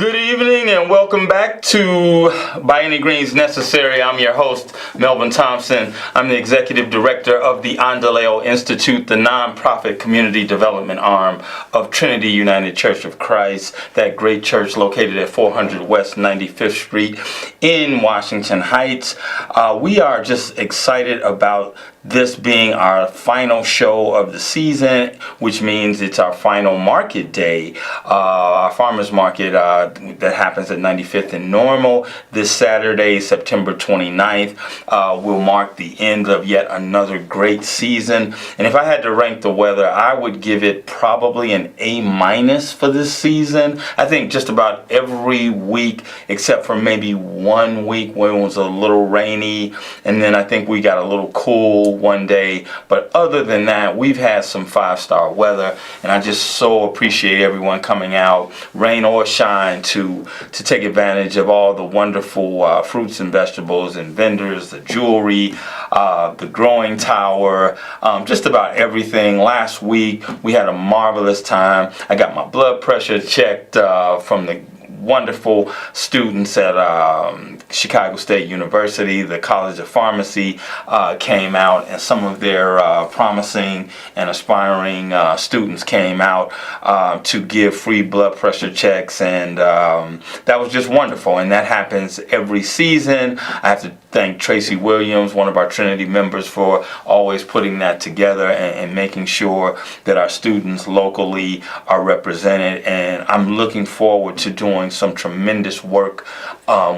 Good evening and welcome back to By Any Means Necessary. I'm your host, Melvin Thompson. I'm the Executive Director of the Endeleo Institute, the nonprofit community development arm of Trinity United Church of Christ, that great church located at 400 West 95th Street in Washington Heights. We are just excited about this being our final show of the season, which means it's our final market day, our farmers market that happens at 95th and Normal this Saturday, September 29th, will mark the end of yet another great season. And if I had to rank the weather, I would give it probably an A- for this season. I think just about every week, except for maybe 1 week when it was a little rainy, and then I think we got a little cool one day. But other than that, we've had some 5-star weather, and I just so appreciate everyone coming out, rain or shine, to take advantage of all the wonderful fruits and vegetables and vendors, the jewelry, the growing tower, just about everything. Last week we had a marvelous time. I got my blood pressure checked from the wonderful students at Chicago State University. The College of Pharmacy came out, and some of their promising and aspiring students came out to give free blood pressure checks, and that was just wonderful. And that happens every season. I have to thank Tracy Williams, one of our Trinity members, for always putting that together and making sure that our students locally are represented. And I'm looking forward to doing some tremendous work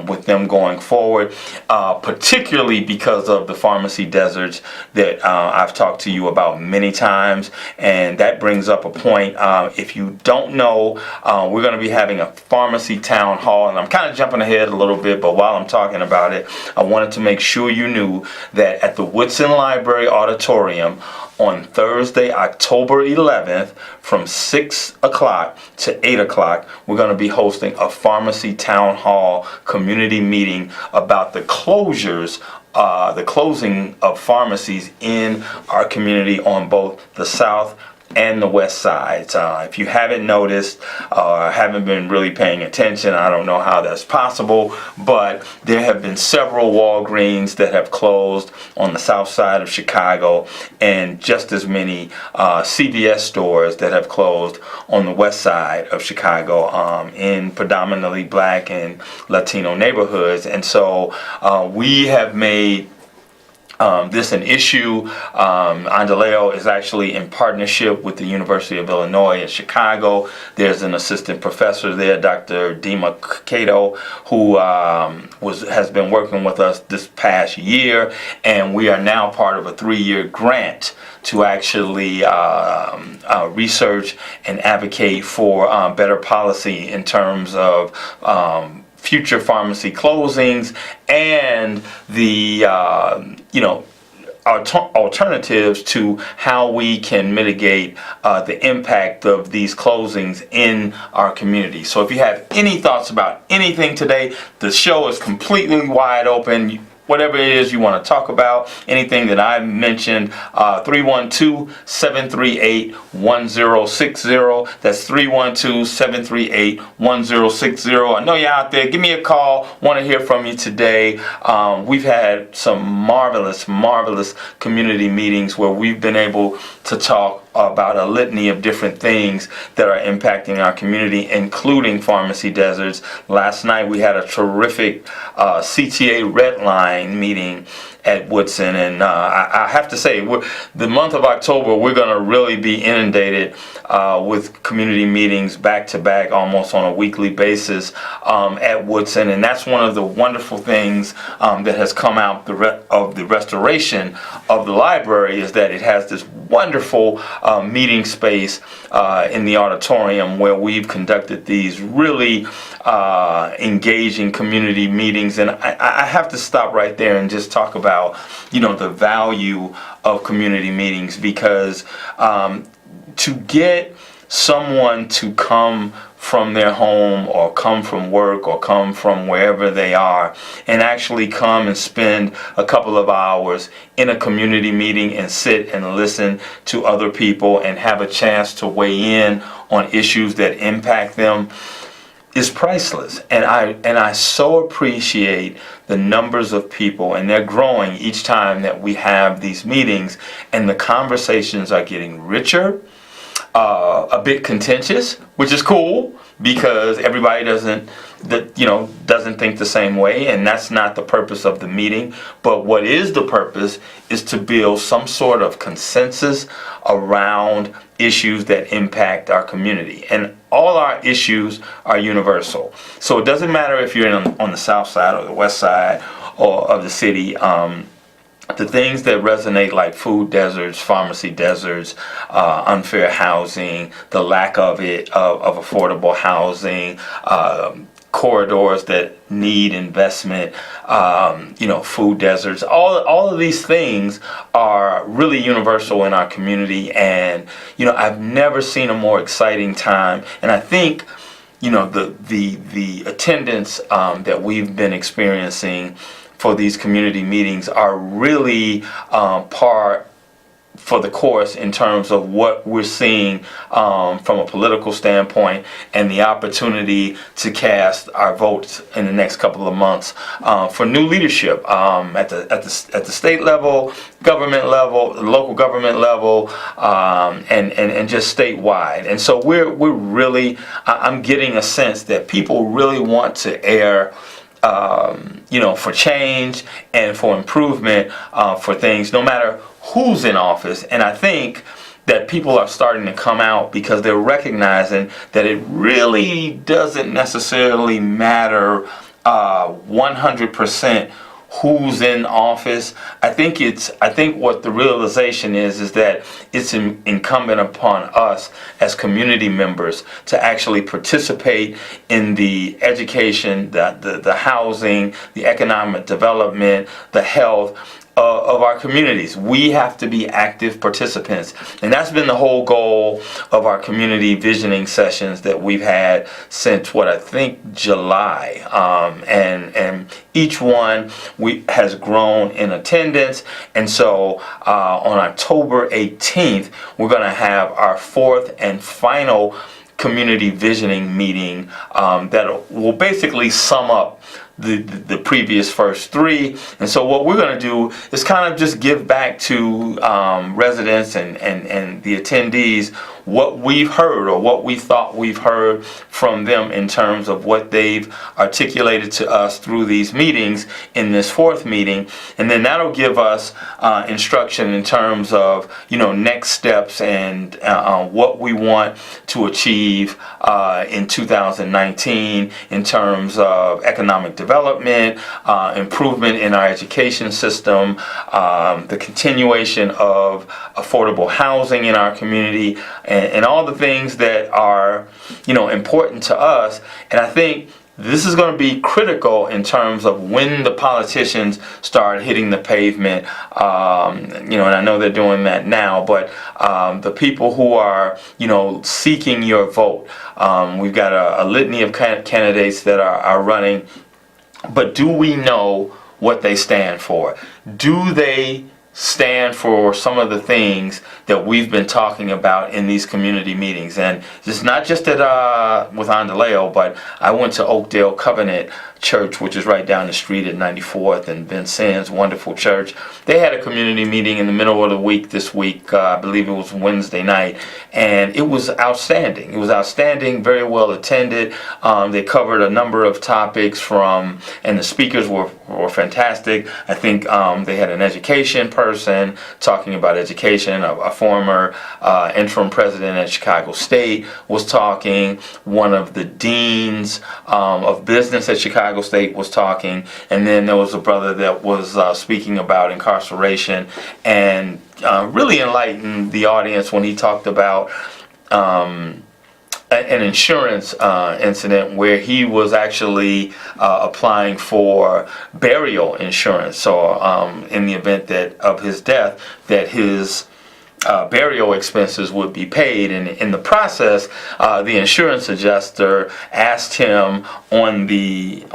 with them going forward, particularly because of the pharmacy deserts that I've talked to you about many times. And that brings up a point. If you don't know, we're going to be having a pharmacy town hall, and I'm kind of jumping ahead a little bit, but while I'm talking about it, I wanted to make sure you knew that at the Woodson Library Auditorium on Thursday, October 11th, from 6 o'clock to 8 o'clock, we're going to be hosting a pharmacy town hall community meeting about the closures, the closing of pharmacies in our community on both the south and the west sides. If you haven't noticed or haven't been really paying attention, I don't know how that's possible, but there have been several Walgreens that have closed on the south side of Chicago, and just as many CVS stores that have closed on the west side of Chicago in predominantly black and Latino neighborhoods. And so we have made this an issue. Endeleo is actually in partnership with the University of Illinois at Chicago. There's an assistant professor there, Dr. Dima Cato, who has been working with us this past year, and we are now part of a 3-year grant to actually research and advocate for better policy in terms of future pharmacy closings and the alternatives to how we can mitigate the impact of these closings in our community. So if you have any thoughts about anything today, the show is completely wide open. Whatever it is you want to talk about, anything that I mentioned, 312-738-1060. That's 312-738-1060. I know you're out there. Give me a call. Want to hear from you today. We've had some marvelous community meetings where we've been able to talk about a litany of different things that are impacting our community, including pharmacy deserts. Last night we had a terrific CTA Red Line meeting at Woodson, and I have to say, the month of October, we're going to really be inundated with community meetings back to back, almost on a weekly basis at Woodson. And that's one of the wonderful things that has come out of the restoration of the library, is that it has this wonderful meeting space in the auditorium where we've conducted these really engaging community meetings. And I have to stop right there and just talk about the value of community meetings, because to get someone to come from their home or come from work or come from wherever they are and actually come and spend a couple of hours in a community meeting and sit and listen to other people and have a chance to weigh in on issues that impact them, is priceless. And I so appreciate the numbers of people, and they're growing each time that we have these meetings, and the conversations are getting richer, a bit contentious, which is cool because everybody doesn't think the same way, and that's not the purpose of the meeting. But what is the purpose is to build some sort of consensus around issues that impact our community, and all our issues are universal. So it doesn't matter if you're on the south side or the west side or of the city. The things that resonate, like food deserts, pharmacy deserts, unfair housing, the lack of affordable housing, corridors that need investment, food deserts, all of these things are really universal in our community. And I've never seen a more exciting time. And I think the attendance that we've been experiencing for these community meetings are really par for the course in terms of what we're seeing from a political standpoint, and the opportunity to cast our votes in the next couple of months for new leadership at the state level, government level, local government level, and just statewide. And so we're really, I'm getting a sense that people really want to air for change and for improvement for things, no matter who's in office. And I think that people are starting to come out because they're recognizing that it really doesn't necessarily matter 100% who's in office. I think what the realization is that it's incumbent upon us as community members to actually participate in the education, the housing, the economic development, the health of our communities. We have to be active participants, and that's been the whole goal of our community visioning sessions that we've had since July, and each one has grown in attendance. And so on October 18th, we're going to have our fourth and final community visioning meeting that will basically sum up the previous first three. And so what we're going to do is kind of just give back to residents and the attendees what we've heard, or what we thought we've heard from them in terms of what they've articulated to us through these meetings in this fourth meeting. And then that'll give us instruction in terms of next steps and what we want to achieve in 2019 in terms of economic development, improvement in our education system, the continuation of affordable housing in our community, and all the things that are important to us. And I think this is going to be critical in terms of when the politicians start hitting the pavement, and I know they're doing that now, but the people who are seeking your vote, we've got a litany of candidates that are running. But do we know what they stand for? Do they stand for some of the things that we've been talking about in these community meetings? And it's not just with Endeleo, but I went to Oakdale Covenant Church, which is right down the street at 94th and Vincennes, wonderful church. They had a community meeting in the middle of the week this week. I believe it was Wednesday night, and it was outstanding. It was outstanding, very well attended. They covered a number of topics and the speakers were fantastic. I think they had an education person talking about education. A former interim president at Chicago State was talking. One of the deans of business at Chicago State was talking, and then there was a brother that was speaking about incarceration, and really enlightened the audience when he talked about an insurance incident where he was actually applying for burial insurance. So in the event of his death, that his burial expenses would be paid, and in the process, the insurance adjuster asked him on the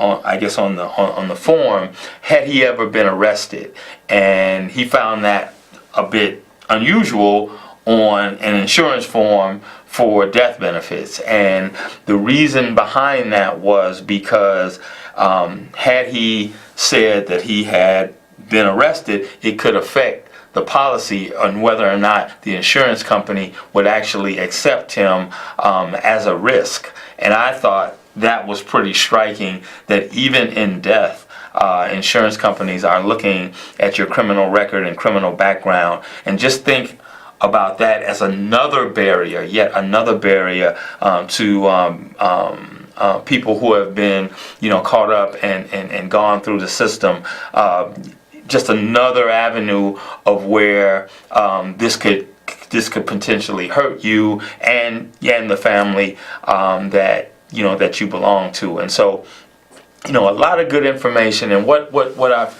form, had he ever been arrested, and he found that a bit unusual on an insurance form for death benefits. And the reason behind that was because had he said that he had been arrested, it could affect the policy on whether or not the insurance company would actually accept him as a risk. And I thought that was pretty striking, that even in death, insurance companies are looking at your criminal record and criminal background. And just think about that as another barrier, yet another barrier to people who have been, caught up and gone through the system. Just another avenue of where this could potentially hurt you and the family that you belong to. And so, a lot of good information. And what I've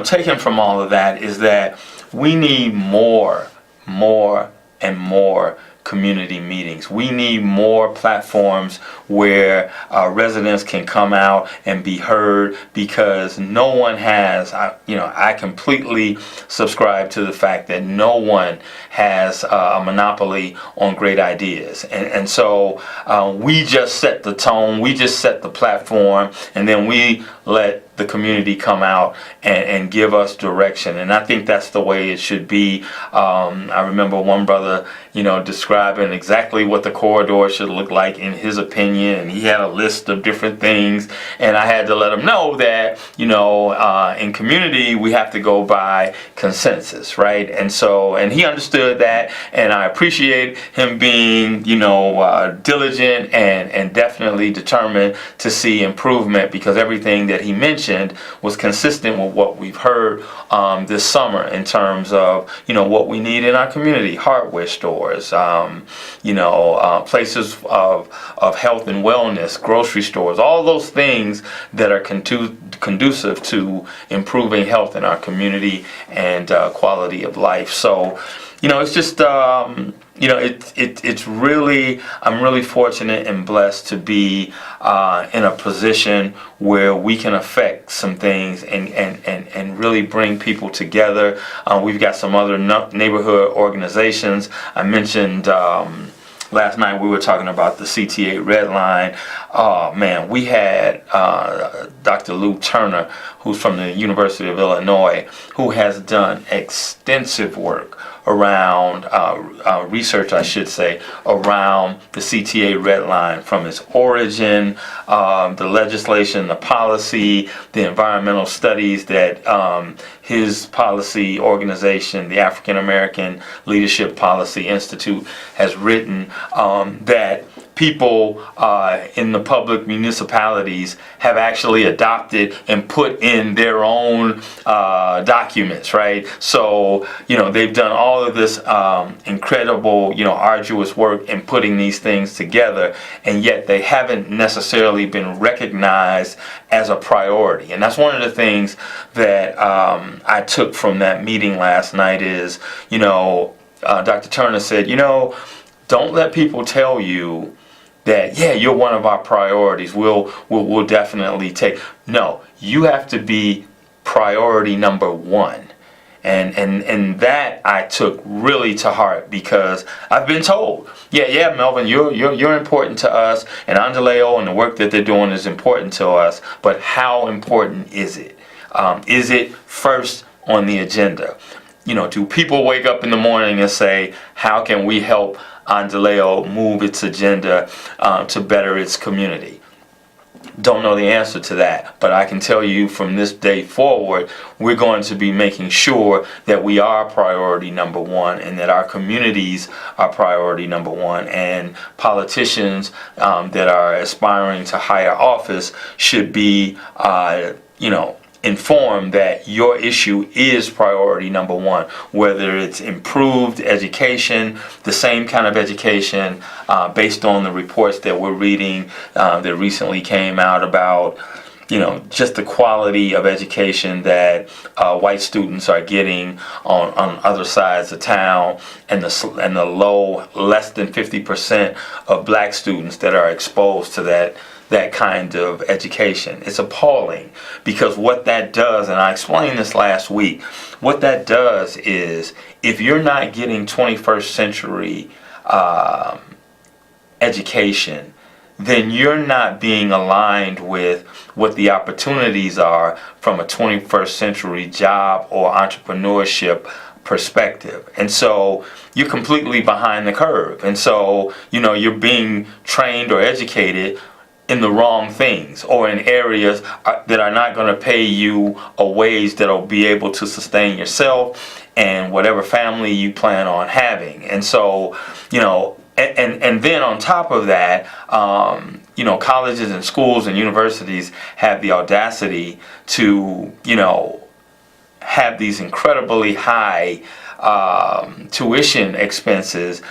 taken from all of that is that we need more and more community meetings. We need more platforms where residents can come out and be heard, because no one has, I completely subscribe to the fact that no one has a monopoly on great ideas. And so we just set the tone, we just set the platform, and then we let the community come out and give us direction. And I think that's the way it should be. I remember one brother, describing exactly what the corridor should look like in his opinion, and he had a list of different things, and I had to let him know that, in community we have to go by consensus, right? And so, and he understood that, and I appreciate him being, diligent and definitely determined to see improvement, because everything that he mentioned was consistent with what we've heard this summer in terms of, what we need in our community: hardware stores, places of health and wellness, grocery stores, all those things that are conducive to improving health in our community and quality of life. So, it's just, it's really, I'm really fortunate and blessed to be in a position where we can affect some things and really bring people together. We've got some other neighborhood organizations. I mentioned last night we were talking about the CTA Red Line. Oh man, we had Dr. Lou Turner, who's from the University of Illinois, who has done extensive work around research, I should say, around the CTA Red Line, from its origin, the legislation, the policy, the environmental studies that his policy organization, the African American Leadership Policy Institute, has written, that people in the public municipalities have actually adopted and put in their own documents, right? So, they've done all of this incredible, arduous work in putting these things together, and yet they haven't necessarily been recognized as a priority. And that's one of the things that I took from that meeting last night is, Dr. Turner said, don't let people tell you that, yeah, you're one of our priorities, we'll definitely take. No, you have to be priority number one. And that I took really to heart, because I've been told, yeah, Melvin, you're important to us, and Endeleo and the work that they're doing is important to us, but how important is it? Is it first on the agenda? Do people wake up in the morning and say, how can we help Endeleo move its agenda to better its community? Don't know the answer to that, but I can tell you from this day forward, we're going to be making sure that we are priority number one, and that our communities are priority number one, and politicians that are aspiring to higher office should be, informed that your issue is priority number one, whether it's improved education, the same kind of education, based on the reports that we're reading that recently came out about, just the quality of education that white students are getting on other sides of town, and the low, less than 50% of black students that are exposed to that that kind of education. It's appalling, because what that does, and I explained this last week, what that does is, if you're not getting 21st century education, then you're not being aligned with what the opportunities are from a 21st century job or entrepreneurship perspective. And so you're completely behind the curve. And so, you're being trained or educated in the wrong things, or in areas that are not going to pay you a wage that'll be able to sustain yourself and whatever family you plan on having. And so, and then on top of that, colleges and schools and universities have the audacity to, have these incredibly high tuition expenses,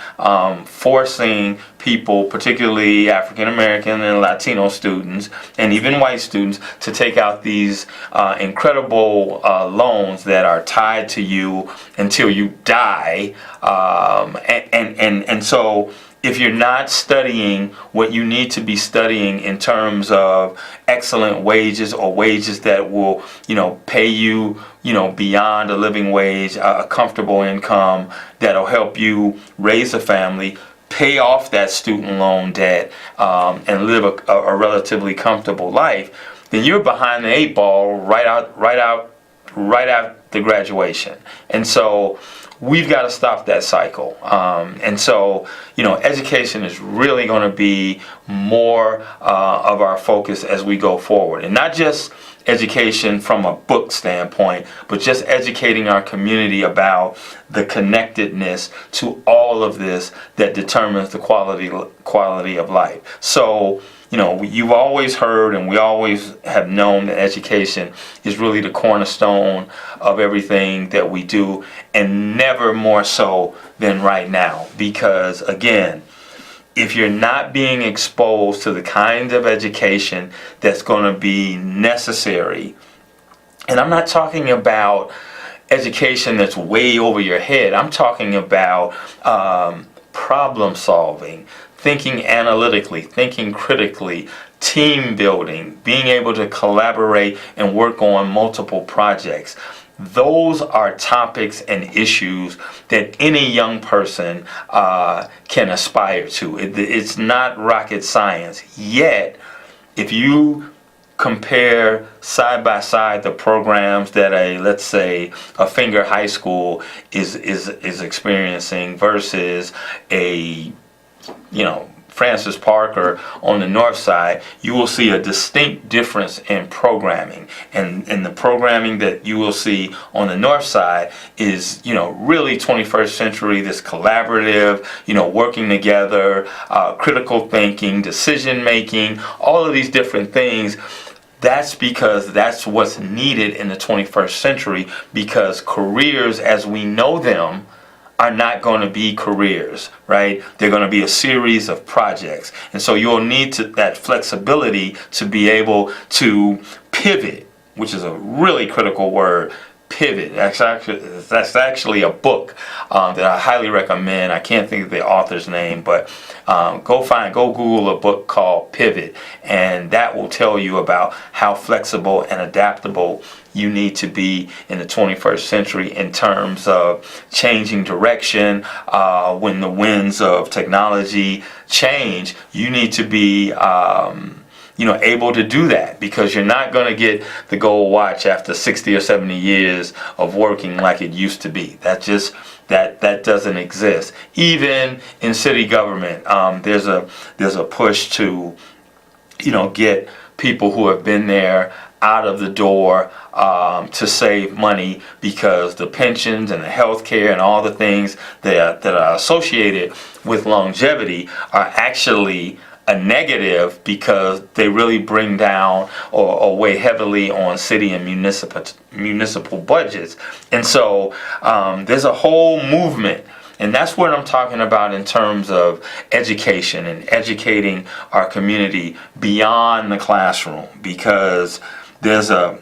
forcing people, particularly African American and Latino students, and even white students, to take out these incredible loans that are tied to you until you die, and so, if you're not studying what you need to be studying in terms of excellent wages, or wages that will, pay you, beyond a living wage, a comfortable income that'll help you raise a family, pay off that student loan debt, and live a relatively comfortable life, then you're behind the 8 ball right after graduation. And so, we've got to stop that cycle. And so, education is really going to be more of our focus as we go forward. And not just education from a book standpoint, but just educating our community about the connectedness to all of this that determines the quality of life. So, you've always heard, and we always have known, that education is really the cornerstone of everything that we do, and never more so than right now. Because, again, if you're not being exposed to the kind of education that's going to be necessary, and I'm not talking about education that's way over your head, I'm talking about problem solving, thinking analytically, thinking critically, team building, being able to collaborate and work on multiple projects. Those are topics and issues that any young person can aspire to. It's not rocket science. Yet, if you compare side by side the programs that let's say a Finger High School is experiencing versus a Francis Parker on the north side, you will see a distinct difference in programming. And the programming that you will see on the north side is, really 21st century, this collaborative, working together, critical thinking, decision making, all of these different things. That's because that's what's needed in the 21st century, because careers as we know them are not going to be careers, right? They're going to be a series of projects. And so you'll need that flexibility to be able to pivot, which is a really critical word. Pivot. That's actually a book that I highly recommend. I can't think of the author's name, but go Google a book called Pivot, and that will tell you about how flexible and adaptable you need to be in the 21st century in terms of changing direction. When the winds of technology change, you need to be able to do that, because you're not going to get the gold watch after 60 or 70 years of working like it used to be. That doesn't exist. Even in city government, there's a push to get people who have been there out of the door to save money, because the pensions and the health care and all the things that are associated with longevity are actually a negative, because they really bring down or weigh heavily on city and municipal budgets. And so there's a whole movement, and that's what I'm talking about in terms of education and educating our community beyond the classroom, because there's a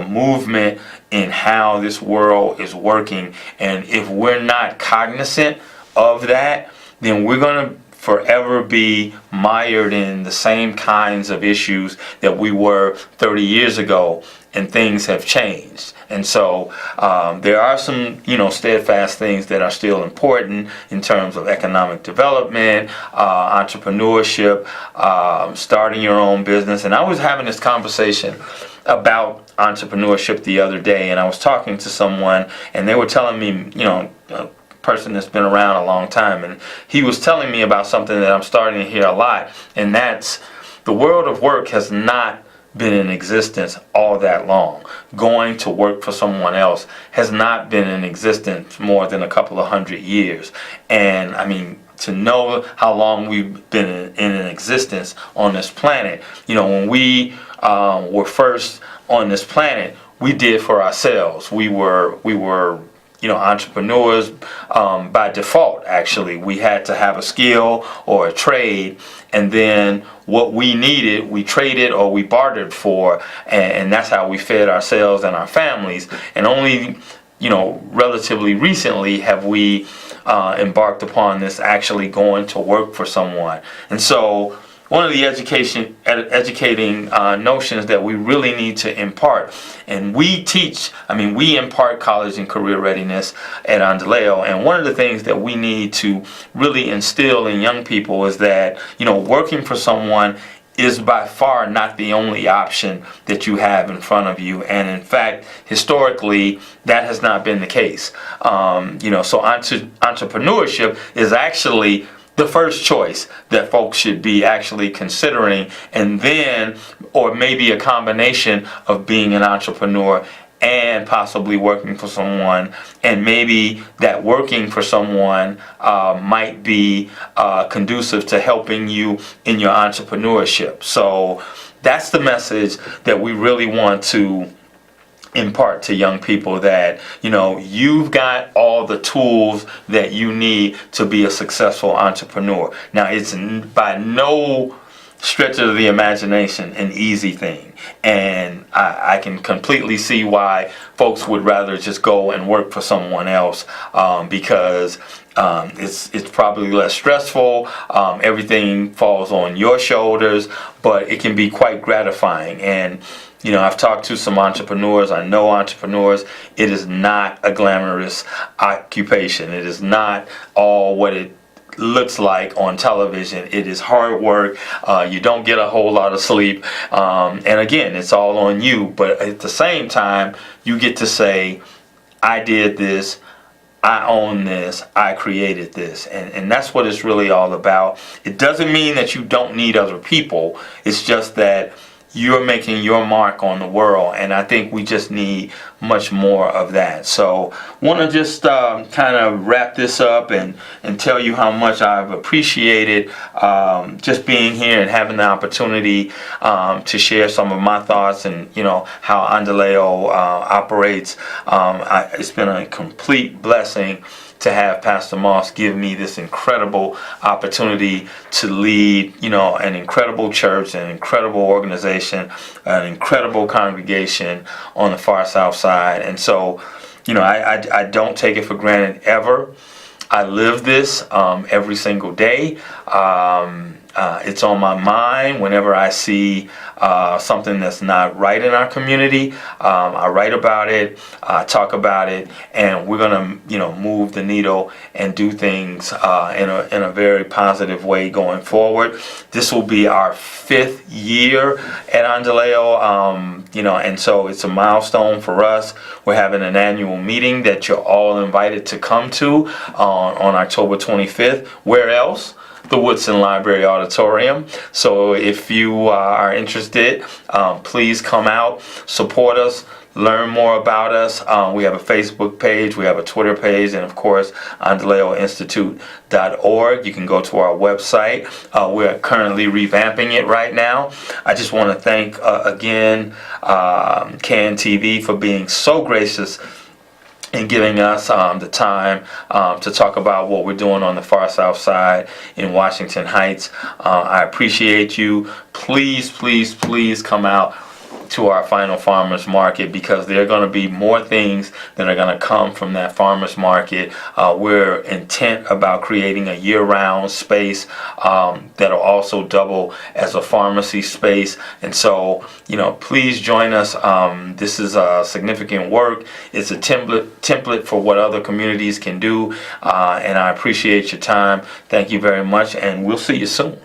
movement in how this world is working, and if we're not cognizant of that, then we're going to forever be mired in the same kinds of issues that we were 30 years ago, and things have changed. And so there are some, steadfast things that are still important in terms of economic development, entrepreneurship, starting your own business. And I was having this conversation about entrepreneurship the other day, and I was talking to someone, and they were telling me, a person that's been around a long time, and he was telling me about something that I'm starting to hear a lot, and that's the world of work has not been in existence all that long. Going to work for someone else has not been in existence more than a couple of 100 years. And I mean, to know how long we've been in existence on this planet, when we were first on this planet, we did for ourselves. We were entrepreneurs by default. Actually, we had to have a skill or a trade, and then what we needed, we traded or we bartered for, and that's how we fed ourselves and our families. And only, relatively recently have we embarked upon this actually going to work for someone. And so one of the educating notions that we really need to impart, and we impart college and career readiness at Endeleo, and one of the things that we need to really instill in young people is that, working for someone is by far not the only option that you have in front of you. And in fact, historically, that has not been the case. So entrepreneurship is actually the first choice that folks should be actually considering, and then, or maybe a combination of being an entrepreneur and possibly working for someone, and maybe that working for someone might be conducive to helping you in your entrepreneurship. So that's the message that we really want to impart to young people, that you've got all the tools that you need to be a successful entrepreneur. Now, it's by no stretch of the imagination an easy thing, and I can completely see why folks would rather just go and work for someone else, because it's probably less stressful. Everything falls on your shoulders, but it can be quite gratifying. And I've talked to some entrepreneurs. I know entrepreneurs. It is not a glamorous occupation. It is not all what it looks like on television. It is hard work. You don't get a whole lot of sleep. And again, it's all on you. But at the same time, you get to say, I did this. I own this. I created this. And that's what it's really all about. It doesn't mean that you don't need other people. It's just that you're making your mark on the world, and I think we just need much more of that. So want to just kind of wrap this up and tell you how much I've appreciated just being here and having the opportunity to share some of my thoughts and how Endeleo operates. It's been a complete blessing to have Pastor Moss give me this incredible opportunity to lead, an incredible church, an incredible organization, an incredible congregation on the far south side. And so, I don't take it for granted ever. I live this every single day. It's on my mind whenever I see something that's not right in our community. I write about it, talk about it, and we're gonna, move the needle and do things in a very positive way going forward. This will be our 5th year at Endeleo, and so it's a milestone for us. We're having an annual meeting that you're all invited to come to on October 25th. Where else? The Woodson Library Auditorium. So if you are interested, please come out, support us, learn more about us. We have a Facebook page, we have a Twitter page, and of course, EndeleoInstitute.org. You can go to our website. We're currently revamping it right now. I just want to thank again CAN TV for being so gracious and giving us the time to talk about what we're doing on the far south side in Washington Heights. I appreciate you. Please, please, please come out. to our final farmers market, because there are going to be more things that are going to come from that farmers market. We're intent about creating a year-round space that'll also double as a pharmacy space. And so, please join us. This is significant work. It's a template for what other communities can do. And I appreciate your time. Thank you very much, and we'll see you soon.